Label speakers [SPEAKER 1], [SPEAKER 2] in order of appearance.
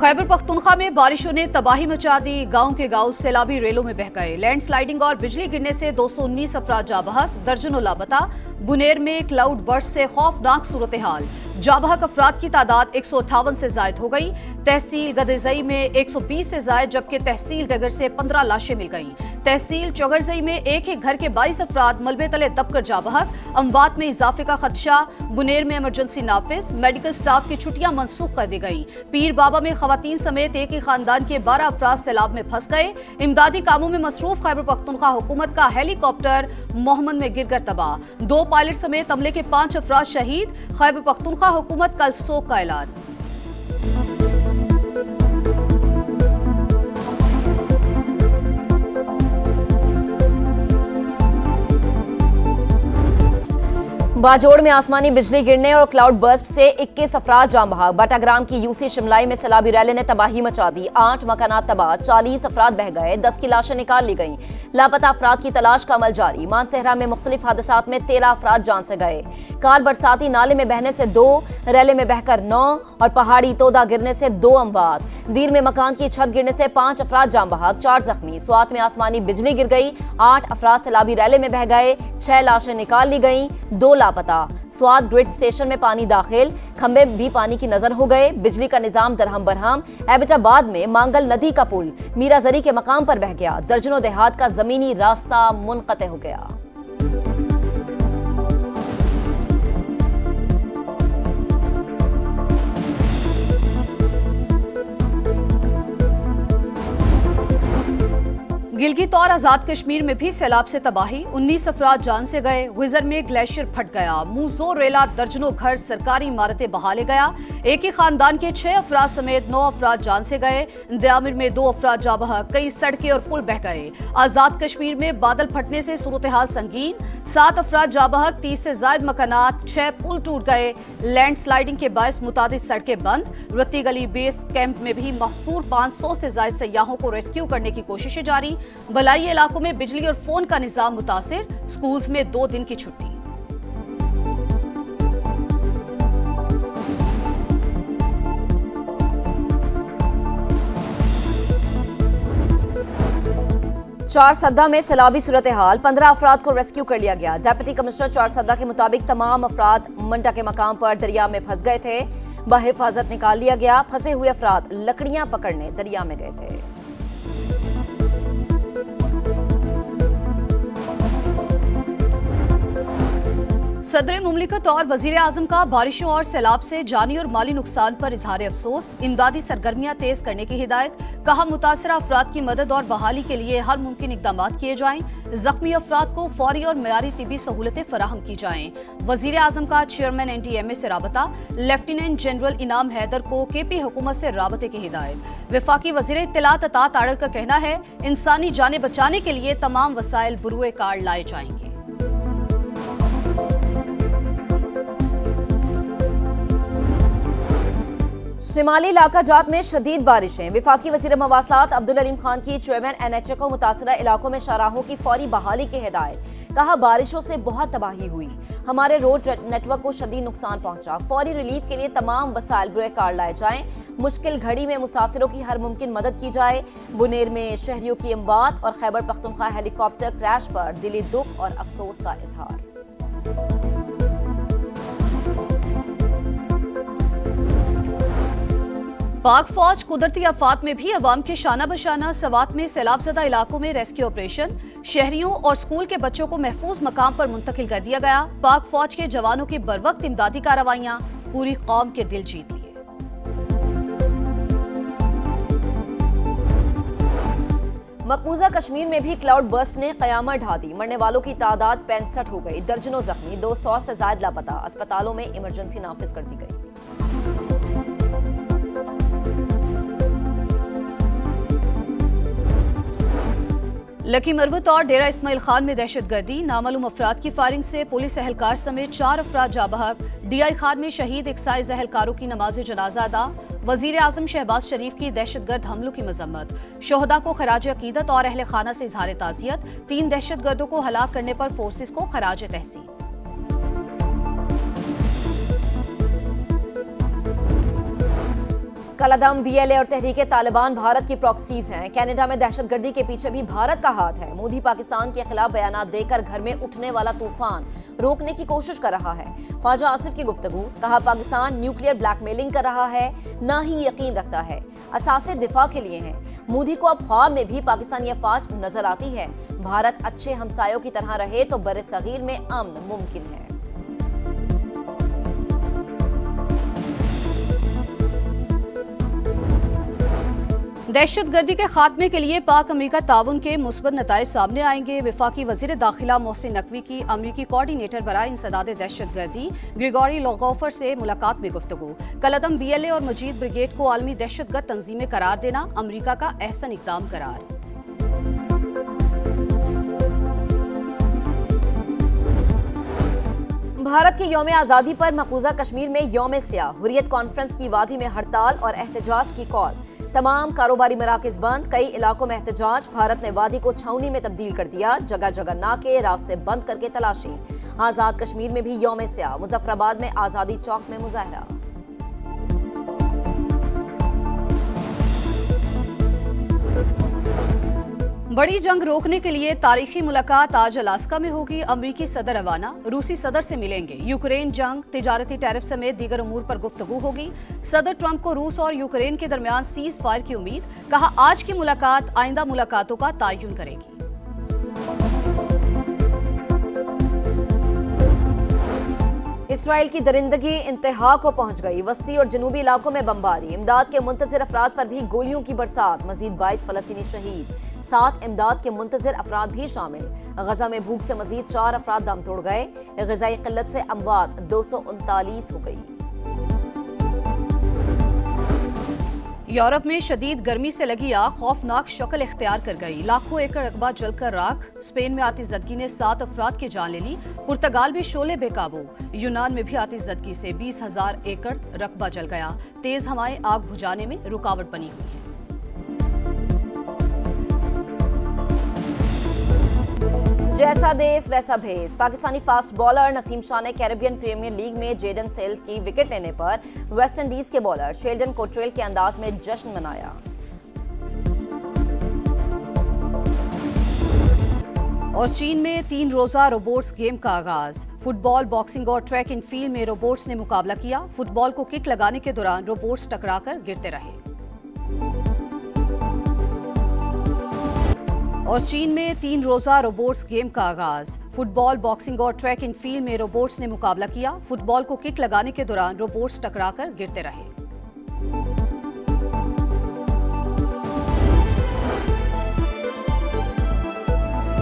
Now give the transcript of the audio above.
[SPEAKER 1] खैबर पख्तूनख्वा में बारिशों ने तबाही मचा दी। गांव के गांव सैलाबी रेलों में बह गए। लैंडस्लाइडिंग और बिजली गिरने से 219 अफराद जाबहक, दर्जनों लापता। बुनेर में क्लाउड बर्स्ट से खौफनाक सूरत हाल। जाबहक अफराद की तादाद 158 से जायद हो गई। तहसील गदेजई में 120 से जायद, जबकि तहसील डगर से 15 लाशें मिल गईं। तहसील चौगरजई में एक घर के 22 अफराद मलबे तले दबकर जाबहक। अमवात में इजाफे का खदशा। बुनेर में इमरजेंसी नाफिज। मेडिकल स्टाफ की छुट्टियां मनसूख कर दी गई। पीर बाबा में खवातीन समेत एक ही खानदान के 12 अफराद सैलाब में फंस गए। इमदादी कामों में मसरूफ खैबर पख्तूनख्वा हुकूमत का हेलीकॉप्टर मोहम्मद में गिरकर तबाह। 2 पायलट समेत अमले के 5 अफराद शहीद। खैबर पख्तूनख्वा हुकूमत कल सोग का ऐलान।
[SPEAKER 2] बाजोड़ में आसमानी बिजली गिरने और क्लाउड बर्स्ट से 21 अफराद जाम बहाक। बाटाग्राम की यूसी शिमलाई में सैलाबी रैली ने तबाही मचा दी। 8 मकानात तबाह, 40 अफराद बह गए, 10 की लाशें निकाल ली गईं। लापता अफराद की तलाश का अमल जारी। मानसेहरा में मुख्तलिफ हादसात में 13 अफराद जान से गए। कार बरसाती नाले में बहने से 2, रैले में बहकर 9 और पहाड़ी तोदा गिरने से 2 अमवात। दीर में मकान की छत गिरने से 5 अफराद जाम बहाक, 4 जख्मी। स्वात में आसमानी बिजली गिर गई, 8 अफराद सैलाबी रैले में बह गए, 6 लाशें निकाल ली गईं, 2 लापता। स्वात ग्रिड स्टेशन में पानी दाखिल, खंबे भी पानी की नजर हो गए। बिजली का निजाम दरहम बरहम। एबटाबाद में मांगल नदी का पुल मीराजरी के मकाम पर बह गया। दर्जनों देहात का जमीनी रास्ता मुनक़ते हो गया।
[SPEAKER 1] गिलगित और आजाद कश्मीर में भी सैलाब से तबाही। 19 अफराद जान से गए। विजर में ग्लेशियर फट गया। मूजो रेला दर्जनों घर, सरकारी इमारतें बहा ले गया। एक ही खानदान के 6 अफराद समेत 9 अफराद जान से गए। दयामिर में 2 अफराद जा बहक, कई सड़कें और पुल बह गए। आजाद कश्मीर में बादल फटने से सूरत हाल संगीन। 7 अफराद जा बहक, 30 से जायद मकानात, 6 पुल टूट गए। लैंडस्लाइडिंग के बायस मुतादिद सड़कें बंद। रत्ती गली बेस कैंप में भी महसूर 500 से जायद सयाहों को रेस्क्यू करने की कोशिशें जारी। बलाई इलाकों में बिजली और फोन का निजाम मुतासिर। स्कूल्स में 2 दिन की छुट्टी।
[SPEAKER 2] चार सद्दा में सैलाबी सूरत हाल, 15 अफराद को रेस्क्यू कर लिया गया। डेप्यूटी कमिश्नर चार सद्दा के मुताबिक तमाम अफराद मंडा के मकाम पर दरिया में फंस गए थे। बहिफाजत निकाल लिया गया। फंसे हुए अफराद लकड़ियां पकड़ने दरिया में गए थे।
[SPEAKER 1] सदर मुमलिकत और वजीर आजम का बारिशों और सैलाब से जानी और माली नुकसान पर इजहार अफसोस। इमदादी सरगर्मियां तेज करने की हिदायत। कहा मुतासरा अफराद की मदद और बहाली के लिए हर मुमकिन इकदाम किए जाएं। जख्मी अफराद को फौरी और मयारी तिबी सहूलतें फराहम की जाएं। वजीर आजम का चेयरमैन NTMA से राबता। लेफ्टिनेंट जनरल इनाम हैदर को KP हुकूमत से राबते की हिदायत। वफाकी वजीर इत्तलात अतात आर्डर का कहना है इंसानी जानें बचाने के लिए तमाम वसाइल बुरुए कार लाए जाएंगे।
[SPEAKER 2] शिमाली इलाका जात में शदीद बारिशें। विफाकी वजीर मवासलात अब्दुल अलीम खान की चेयरमैन NHA को मुतासरा इलाकों में शाहराहों की फौरी बहाली की हिदायत। कहा बारिशों से बहुत तबाही हुई, हमारे रोड नेटवर्क को शदीद नुकसान पहुंचा। फौरी रिलीफ के लिए तमाम वसाइल बुरे कार लाए जाएं। मुश्किल घड़ी में मुसाफिरों की हर मुमकिन मदद की जाए। बुनेर में शहरियों की अमवात और खैबर पख्तूनख्वा हेलीकॉप्टर क्रैश पर दिली दुख और अफसोस का इजहार।
[SPEAKER 1] पाक फौज कुदरती आफात में भी अवाम के शाना बशाना। सवात में सैलाबजदा इलाकों में रेस्क्यू ऑपरेशन। शहरियों और स्कूल के बच्चों को महफूज मकाम पर मुंतकिल कर दिया गया। पाक फौज के जवानों की बरवक्त इमदादी कार्रवाइयां पूरी कौम के दिल जीत लिए।
[SPEAKER 2] मकबूजा कश्मीर में भी क्लाउड बर्स्ट ने कयामत ढा दी। मरने वालों की तादाद 65 हो गई, दर्जनों जख्मी, 200 से ज्यादा लापता। अस्पतालों में इमरजेंसी नाफिज कर दी गई।
[SPEAKER 1] लकी मरवत और डेरा इस्माइल खान में दहशतगर्दी। नामालूम अफराद की फायरिंग से पुलिस एहलकार समेत 4 अफराद जा बहक। DI खान में शहीद एक्साइज एहलकारों की नमाज जनाजा अदा। वजीर आजम शहबाज शरीफ की दहशतगर्द हमलों की मजम्मत। शोहदा को खराज अकीदत और अहल खाना से इजहार ताज़ियत। 3 दहशतगर्दों को हलाक करने पर फोर्सेस को खराज तहसीन।
[SPEAKER 2] कलअदम, बीएलए और तहरीक तालिबान भारत की प्रॉक्सीज हैं। कनाडा में दहशतगर्दी के पीछे भी भारत का हाथ है। मोदी पाकिस्तान के खिलाफ बयान देकर घर में उठने वाला तूफान रोकने की कोशिश कर रहा है। ख्वाजा आसिफ की गुफ्तगू, कहा पाकिस्तान न्यूक्लियर ब्लैकमेलिंग कर रहा है, ना ही यकीन रखता है, असासे दिफा के लिए हैं। मोदी को अब ख्वाब में भी पाकिस्तानी अफवाज नजर आती है। भारत अच्छे हमसायों की तरह रहे तो बरे सगीर में अमन मुमकिन है।
[SPEAKER 1] दहशतगर्दी के खात्मे के लिए पाक अमरीका ताउन के मुस्बत नताइज सामने आएंगे। वफाकी वजीर दाखिला मोहसिन नकवी की अमरीकी कोऑर्डिनेटर बराए इंसदाद दहशतगर्दी ग्रेगोरी लोगोफर से मुलाकात में गुफ्तगू। कलअदम, बीएलए और मजीद ब्रिगेड को आलमी दहशतगर्द तंजीमें करार देना अमरीका का अहसन इकदाम करार।
[SPEAKER 2] भारत के यौम आज़ादी पर मकबूजा कश्मीर में यौम स्याह हुर्रियत कॉन्फ्रेंस की वादी में हड़ताल और एहतजाज की कॉल। तमाम कारोबारी मराकज बंद, कई इलाकों में एहतजाज। भारत ने वादी को छावनी में तब्दील कर दिया, जगह जगह नाके, रास्ते बंद करके तलाशी। आजाद कश्मीर में भी यौम स्याह, मुजफ्फराबाद में आजादी चौक में मुजाहरा।
[SPEAKER 1] बड़ी जंग रोकने के लिए तारीखी मुलाकात आज अलास्का में होगी। अमरीकी सदर रवाना, रूसी सदर से मिलेंगे। यूक्रेन जंग, तिजारती टैरिफ समेत दीगर अमूर पर गुफ्तगू होगी। सदर ट्रंप को रूस और यूक्रेन के दरमियान सीज फायर की उम्मीद, कहा आज की मुलाकात आइंदा मुलाकातों का तयन करेगी।
[SPEAKER 2] इसराइल की दरिंदगी इंतहा को पहुंच गई। वस्ती और जनूबी इलाकों में बमबारी, इमदाद के मुंतजिर अफराद पर भी गोलियों की बरसात। मजीद 22 फलस्तीनी शहीद, 7 इमदाद के मुंतजिर अफराद भी शामिल। गजा में भूख से मजीद 4 अफराद दम तोड़ गए। ग़िज़ाई किल्लत से अमवात 239 हो गई।
[SPEAKER 1] यूरोप में शदीद गर्मी से लगी आग खौफनाक शक्ल इख्तियार कर गई। लाखों एकड़ रकबा जलकर राख। स्पेन में आतिशज़दगी ने 7 अफराद की जान ले ली। पुर्तगाल में शोले बेकाबू। यूनान में भी आतिशज़दगी से 20,000 एकड़ रकबा जल गया। तेज हवाएं आग बुझाने में रुकावट बनी हुई है।
[SPEAKER 2] जैसा देश वैसा भेस। पाकिस्तानी फास्ट बॉलर नसीम शाह ने कैरेबियन प्रीमियर लीग में जेडन सेल्स की विकेट लेने पर वेस्ट इंडीज के बॉलर शेल्डन कोट्रेल के अंदाज में जश्न मनाया।
[SPEAKER 1] और चीन में 3 रोजा रोबोट्स गेम का आगाज। फुटबॉल, बॉक्सिंग और ट्रैक इन फील्ड में रोबोट्स ने मुकाबला किया। फुटबॉल को किक लगाने के दौरान रोबोट्स टकराकर गिरते रहे। और चीन में 3 रोजा रोबोट्स गेम का आगाज। फुटबॉल, बॉक्सिंग और ट्रैक इन फील्ड में रोबोट्स ने मुकाबला किया। फुटबॉल को किक लगाने के दौरान रोबोट्स टकराकर गिरते रहे।